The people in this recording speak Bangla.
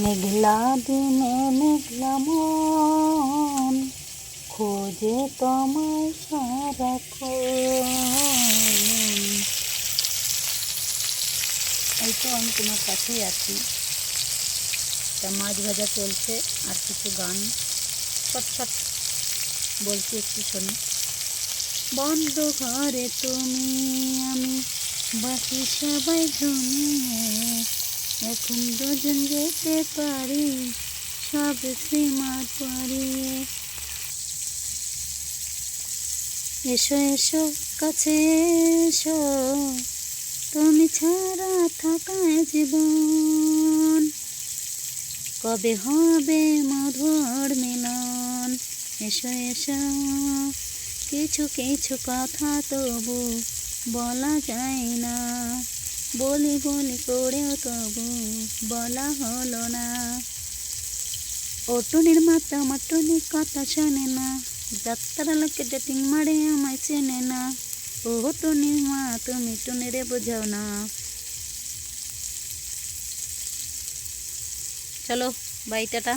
মেঘলা দিনে মেঘলা মন খোঁজে তোমায় সারাক্ষণ। এই তো আমি তোমার কাছেই আছি। তা মাছ ভাজা চলছে আর কিছু গান ছটছট বলছি, একটু শোনো। বন্ধ ঘরে তুমি আমি বাকি সবাই ঘুমিয়ে, এখন দুজন যেতে পারি সব সীমা পারিয়ে। এসো এসো কাছে এসো, তুমি ছাড়া থাকায় জীবন, কবে হবে মধুর মিলন। এসো এসো, কিছু কিছু কথা তবু বলা যায় না, বলি বলি করেও তবু বলা হলো না। ও টুনির মাতা আমার টুনির কথা শোনে না, যাত্রা লোকে ডেটিং মারে আমায় চেনে না। ও টুনির মা তুমি টুনিরে বোঝাও না। চলো বাই, টাটা।